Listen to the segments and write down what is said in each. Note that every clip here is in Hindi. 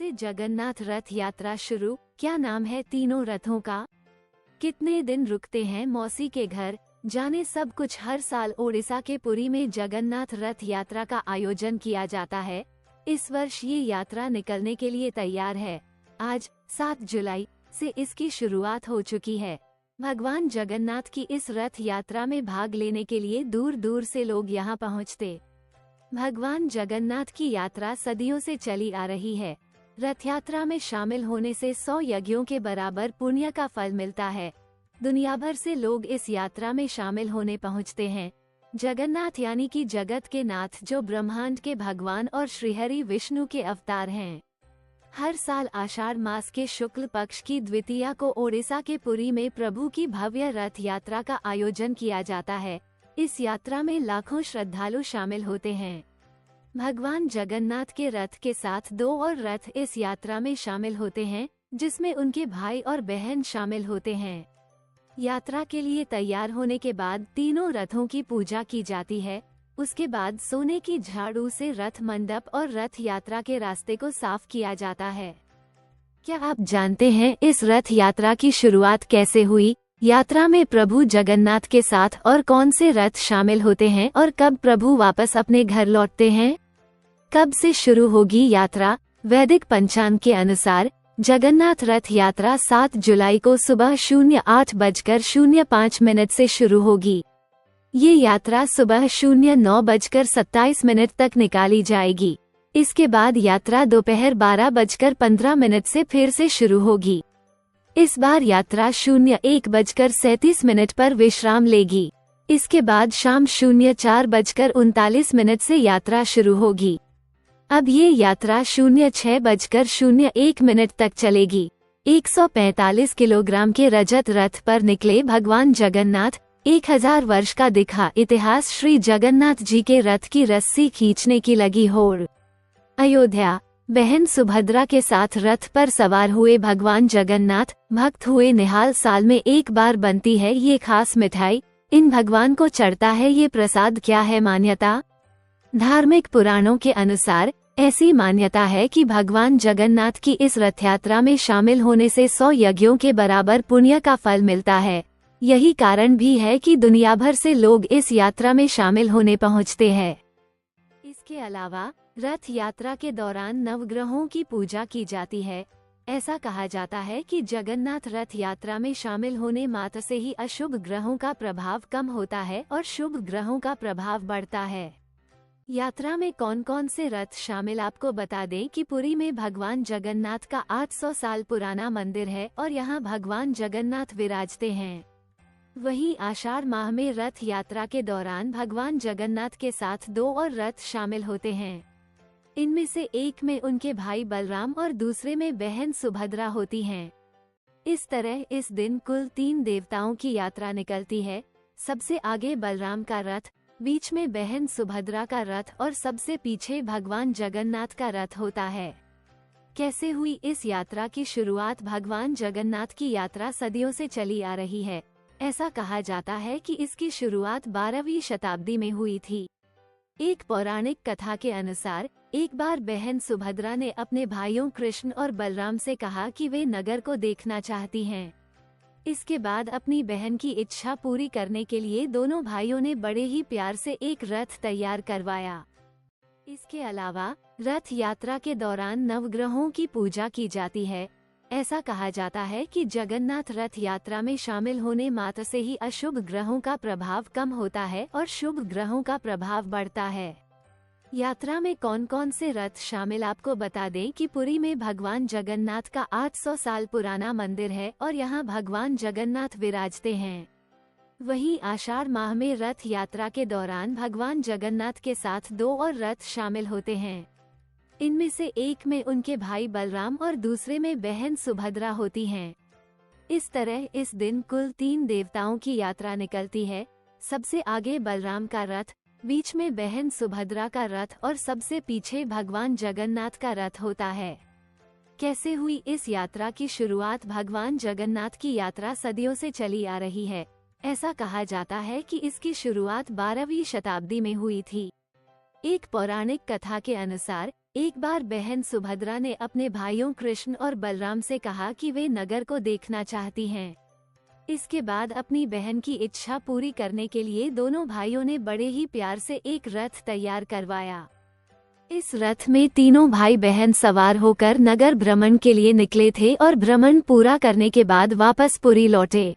से जगन्नाथ रथ यात्रा शुरू, क्या नाम है तीनों रथों का, कितने दिन रुकते हैं मौसी के घर, जाने सब कुछ। हर साल ओडिशा के पुरी में जगन्नाथ रथ यात्रा का आयोजन किया जाता है। इस वर्ष ये यात्रा निकलने के लिए तैयार है। आज 7 जुलाई से इसकी शुरुआत हो चुकी है। भगवान जगन्नाथ की इस रथ यात्रा में भाग लेने के लिए दूर दूर से लोग यहाँ पहुँचते। भगवान जगन्नाथ की यात्रा सदियों से चली आ रही है। रथ यात्रा में शामिल होने से 100 यज्ञों के बराबर पुण्य का फल मिलता है। दुनिया भर से लोग इस यात्रा में शामिल होने पहुंचते हैं। जगन्नाथ यानी कि जगत के नाथ, जो ब्रह्मांड के भगवान और श्रीहरि विष्णु के अवतार हैं। हर साल आषाढ़ मास के शुक्ल पक्ष की द्वितीया को ओडिशा के पुरी में प्रभु की भव्य रथ यात्रा का आयोजन किया जाता है। इस यात्रा में लाखों श्रद्धालु शामिल होते हैं। भगवान जगन्नाथ के रथ के साथ 2 और रथ इस यात्रा में शामिल होते हैं, जिसमें उनके भाई और बहन शामिल होते हैं। यात्रा के लिए तैयार होने के बाद तीनों रथों की पूजा की जाती है। उसके बाद सोने की झाड़ू से रथ मंडप और रथ यात्रा के रास्ते को साफ किया जाता है। क्या आप जानते हैं इस रथ यात्रा की शुरुआत कैसे हुई? यात्रा में प्रभु जगन्नाथ के साथ और कौन से रथ शामिल होते हैं और कब प्रभु वापस अपने घर लौटते हैं? कब से शुरू होगी यात्रा? वैदिक पंचांग के अनुसार जगन्नाथ रथ यात्रा 7 जुलाई को सुबह 08:05 से शुरू होगी। ये यात्रा सुबह 09:27 तक निकाली जाएगी। इसके बाद यात्रा दोपहर 12:15 से फिर से शुरू होगी। इस बार यात्रा 01:37 पर विश्राम लेगी। इसके बाद शाम 04:39 से यात्रा शुरू होगी। अब ये यात्रा 06:01 तक चलेगी। 145 किलोग्राम के रजत रथ पर निकले भगवान जगन्नाथ 1000 वर्ष का दिखा इतिहास। श्री जगन्नाथ जी के रथ की रस्सी खींचने की लगी होड़। अयोध्या, बहन सुभद्रा के साथ रथ पर सवार हुए भगवान जगन्नाथ, भक्त हुए निहाल। साल में एक बार बनती है ये खास मिठाई, इन भगवान को चढ़ता है ये प्रसाद। क्या है मान्यता? धार्मिक पुराणों के अनुसार ऐसी मान्यता है कि भगवान जगन्नाथ की इस रथ यात्रा में शामिल होने से 100 यज्ञों के बराबर पुण्य का फल मिलता है। यही कारण भी है कि दुनिया भर से लोग इस यात्रा में शामिल होने पहुंचते हैं। इसके अलावा रथ यात्रा के दौरान नवग्रहों की पूजा की जाती है। ऐसा कहा जाता है कि जगन्नाथ रथ यात्रा में शामिल होने मात्र से ही अशुभ ग्रहों का प्रभाव कम होता है और शुभ ग्रहों का प्रभाव बढ़ता है। यात्रा में कौन कौन से रथ शामिल, आपको बता दें कि पुरी में भगवान जगन्नाथ का 800 साल पुराना मंदिर है और यहाँ भगवान जगन्नाथ विराजते हैं। वहीं आषाढ़ माह में रथ यात्रा के दौरान भगवान जगन्नाथ के साथ 2 और रथ शामिल होते हैं। इनमें से एक में उनके भाई बलराम और दूसरे में बहन सुभद्रा होती हैं। इस तरह इस दिन कुल 3 देवताओं की यात्रा निकलती है। सबसे आगे बलराम का रथ, बीच में बहन सुभद्रा का रथ और सबसे पीछे भगवान जगन्नाथ का रथ होता है। कैसे हुई इस यात्रा की शुरुआत? भगवान जगन्नाथ की यात्रा सदियों से चली आ रही है। ऐसा कहा जाता है कि इसकी शुरुआत 12वीं शताब्दी में हुई थी। एक पौराणिक कथा के अनुसार एक बार बहन सुभद्रा ने अपने भाइयों कृष्ण और बलराम से कहा कि वे नगर को देखना चाहती हैं। इसके बाद अपनी बहन की इच्छा पूरी करने के लिए दोनों भाइयों ने बड़े ही प्यार से एक रथ तैयार करवाया। इसके अलावा रथ यात्रा के दौरान नवग्रहों की पूजा की जाती है। ऐसा कहा जाता है कि जगन्नाथ रथ यात्रा में शामिल होने मात्र से ही अशुभ ग्रहों का प्रभाव कम होता है और शुभ ग्रहों का प्रभाव बढ़ता है। यात्रा में कौन कौन से रथ शामिल, आपको बता दें कि पुरी में भगवान जगन्नाथ का 800 साल पुराना मंदिर है और यहाँ भगवान जगन्नाथ विराजते हैं। वहीं आषाढ़ माह में रथ यात्रा के दौरान भगवान जगन्नाथ के साथ 2 और रथ शामिल होते हैं। इनमें से एक में उनके भाई बलराम और दूसरे में बहन सुभद्रा होती हैं। इस तरह इस दिन कुल 3 देवताओं की यात्रा निकलती है। सबसे आगे बलराम का रथ, बीच में बहन सुभद्रा का रथ और सबसे पीछे भगवान जगन्नाथ का रथ होता है। कैसे हुई इस यात्रा की शुरुआत? भगवान जगन्नाथ की यात्रा सदियों से चली आ रही है। ऐसा कहा जाता है कि इसकी शुरुआत 12वीं शताब्दी में हुई थी। एक पौराणिक कथा के अनुसार एक बार बहन सुभद्रा ने अपने भाइयों कृष्ण और बलराम से कहा कि वे नगर को देखना चाहती हैं। इसके बाद अपनी बहन की इच्छा पूरी करने के लिए दोनों भाइयों ने बड़े ही प्यार से एक रथ तैयार करवाया। इस रथ में तीनों भाई बहन सवार होकर नगर भ्रमण के लिए निकले थे और भ्रमण पूरा करने के बाद वापस पुरी लौटे।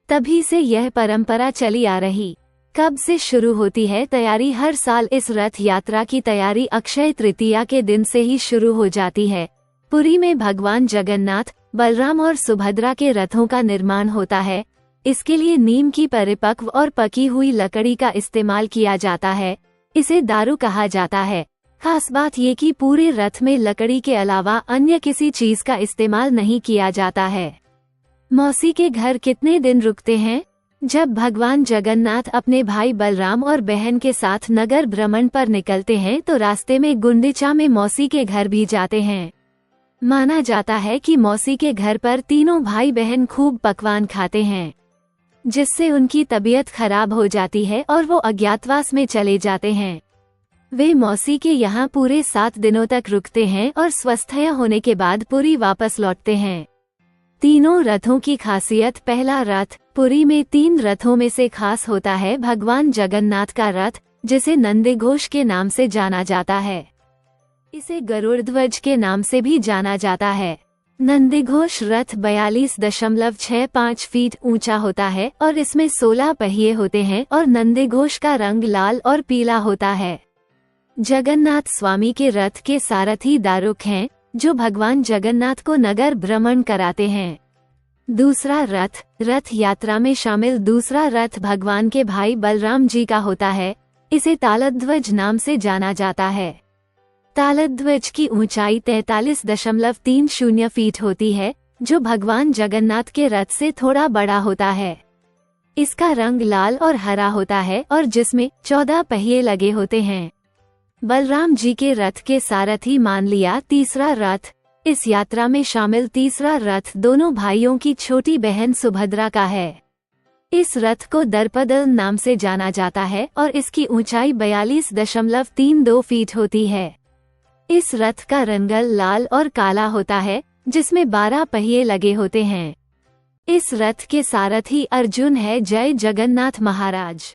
तभी से यह परंपरा चली आ रही। कब से शुरू होती है तैयारी? हर साल इस रथ यात्रा की तैयारी अक्षय तृतीया के दिन से ही शुरू हो जाती है। पुरी में भगवान जगन्नाथ, बलराम और सुभद्रा के रथों का निर्माण होता है। इसके लिए नीम की परिपक्व और पकी हुई लकड़ी का इस्तेमाल किया जाता है। इसे दारू कहा जाता है। खास बात ये कि पूरे रथ में लकड़ी के अलावा अन्य किसी चीज का इस्तेमाल नहीं किया जाता है। मौसी के घर कितने दिन रुकते हैं? जब भगवान जगन्नाथ अपने भाई बलराम और बहन के साथ नगर भ्रमण पर निकलते हैं तो रास्ते में गुंडीचा में मौसी के घर भी जाते हैं। माना जाता है कि मौसी के घर पर तीनों भाई बहन खूब पकवान खाते हैं, जिससे उनकी तबीयत खराब हो जाती है और वो अज्ञातवास में चले जाते हैं। वे मौसी के यहाँ पूरे 7 दिनों तक रुकते हैं और स्वस्थ्य होने के बाद पुरी वापस लौटते हैं। तीनों रथों की खासियत। पहला रथ। पुरी में 3 रथों में से खास होता है भगवान जगन्नाथ का रथ, जिसे नंदीघोष के नाम से जाना जाता है। इसे गरुड़ ध्वज के नाम से भी जाना जाता है। नंदीघोष रथ 42.65 फीट ऊंचा होता है और इसमें 16 पहिए होते हैं और नंदीघोष का रंग लाल और पीला होता है। जगन्नाथ स्वामी के रथ के सारथी दारुक हैं, जो भगवान जगन्नाथ को नगर भ्रमण कराते हैं। दूसरा रथ। रथ यात्रा में शामिल दूसरा रथ भगवान के भाई बलराम जी का होता है। इसे तालध्वज नाम से जाना जाता है। तालध्वज की ऊंचाई 43.30 फीट होती है, जो भगवान जगन्नाथ के रथ से थोड़ा बड़ा होता है। इसका रंग लाल और हरा होता है और जिसमें 14 पहिए लगे होते हैं। बलराम जी के रथ के सारथी मान लिया। तीसरा रथ। इस यात्रा में शामिल तीसरा रथ दोनों भाइयों की छोटी बहन सुभद्रा का है। इस रथ को दर्पदल नाम से जाना जाता है और इसकी ऊंचाई 42.32 फीट होती है। इस रथ का रंग लाल और काला होता है, जिसमें 12 पहिए लगे होते हैं। इस रथ के सारथी अर्जुन है। जय जगन्नाथ महाराज।